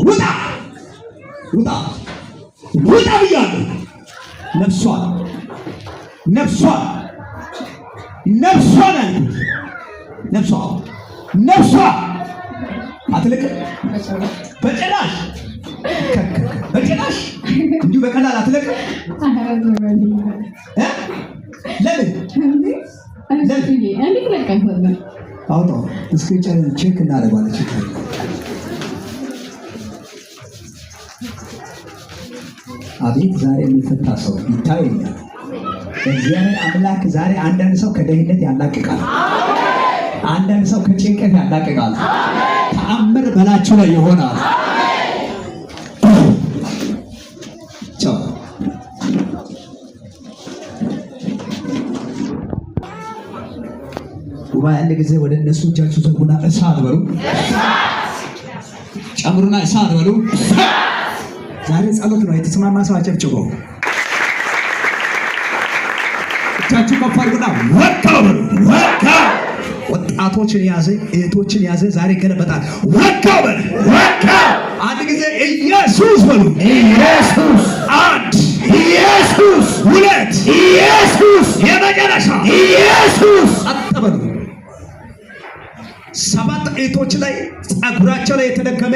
ውጣ ውጣ ውጣ ብያለሁ። ነፍሷን አልኩት። ነፍሷ አትለቅም በጭራሽ እንዲሁ በቀላል አትለቅም። ለምን አውጣው እስኪ ቼክ እናደርጋለን። አቤት ዛሬ የሚፈታ ሰው ይታየኛል። እግዚአብሔር አምላክ ዛሬ አንዳንድ ሰው ከደህንነት ያላቅቃል። አንዳንድ ሰው ከጭንቀት ያላቅቃል። ተአምር በላችሁ ላይ ይሆናል። ጉባኤ አንድ ጊዜ ወደ እነሱ እጃችሁ ዘርጉና እሳት በሉ። ጨምሩና እሳት በሉ። ዛሬ ጸሎት ነው። የተስማማ ሰው አጨብጭበው። እጃችሁ ከፍ አድርጉና ወጣው በሉ። ወጣው ወጣቶችን ያዘ፣ እህቶችን ያዘ። ዛሬ ገለበጣል። ወጣው በሉ። ወጣው አንድ ጊዜ ኢየሱስ በሉ። ኢየሱስ አንድ፣ ኢየሱስ ሁለት፣ ኢየሱስ የመጨረሻ ኢየሱስ አጠበሉ። 7 እህቶች ላይ ጸጉራቸው ላይ የተደገመ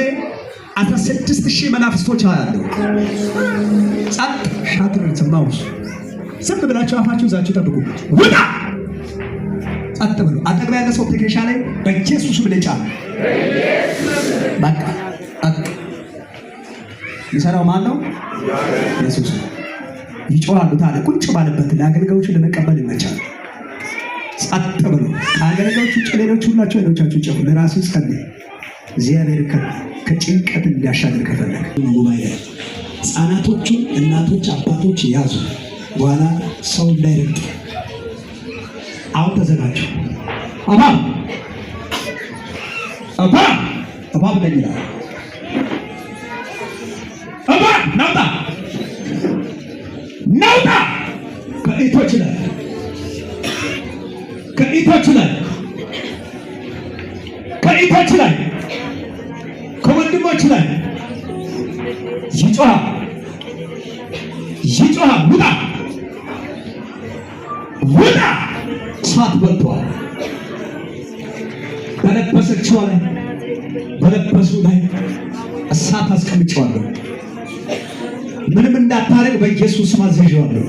16,000 መናፍስቶች አሉ። ጸጥ ሻትር ሰማውስ ዝም ብላችሁ አፋችሁ ይዛችሁ ጠብቁ። ውጣ ጸጥ ብሉ። አጠገብ ያለ ሰው ትከሻ ላይ በኢየሱስ ብለጫ በቃ ይሰራው ማን ነው? ኢየሱስ። ይጮሃሉ ታዲያ ቁጭ ባለበት ለአገልጋዮቹ ለመቀበል ይመቻል። ጸጥ ብሉ። ከአገልጋዮቹ ውጭ ሌሎች ሁላችሁ ሌሎቻችሁ ጨፉ። ለራሱ ጸልይ። እግዚአብሔር ከጭንቀት እንዲያሻግር ከፈለገ ጉባኤ ሕፃናቶቹን እናቶች አባቶች ያዙ። በኋላ ሰው እንዳይረግጥ አሁን ተዘጋጁ። እባብ ነኝ ይላል። እባብ ናውጣ ከእህቶች ላይ ከወንድሞች ላይ ይጮሃል። ውጣ እሳት በልቷል። በለበሰችው ላይ በለበሱ ላይ እሳት አስቀምጨዋለሁ። ምንም እንዳታረግ በኢየሱስ ስም አዝዣለሁ።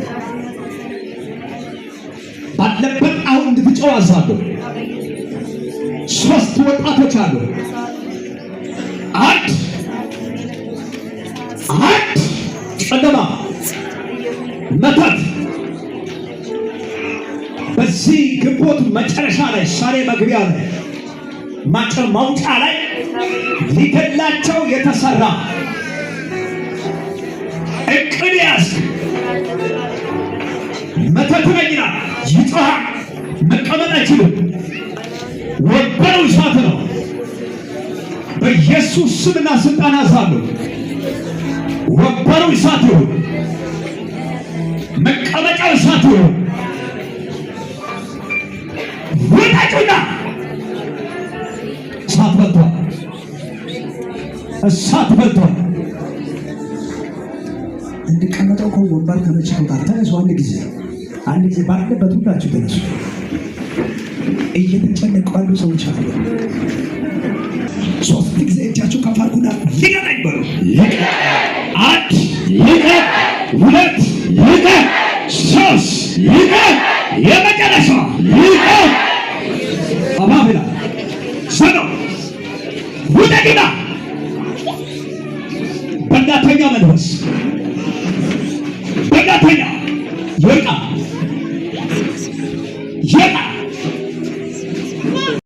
ባለበት አሁን እንድትጮህ አዛለሁ። 3 ወጣቶች አሉ። አንድ ጨለማ መተት በዚህ ግንቦት መጨረሻ ላይ ዛሬ መግቢያ ላይ ማጨር ማውጫ ላይ ሊገላቸው የተሰራ እቅድ ያዝ። መተት ነኝና ይጮሃል። መቀመጥ አይችልም። ወበረው እሳት ነው። በኢየሱስ ስምና ስልጣን አዛለሁ። ወበረው እሳት ይሁን። መቀመጫው እሳት ይሁን። ወጣጩና እሳት በልቷል። እንድቀመጠው ከወንበር ተመችቶታል። ተነሱ። አንድ ጊዜ ባለበት ሁላችሁ ተነሱ። እየተጨነቁ ያሉ ሰዎች አሉ። 3 ጊዜ እጃችሁ ከፍ አድርጉና ልቀቀኝ በሉ። አንድ ልቀቅ፣ 2 ልቀቅ፣ 3 ልቀቅ፣ የመጨረሻ ልቀቅ። አባብላ ሰኖ ውደቂና በእናተኛ መንፈስ በእናተኛ ይወድቃል።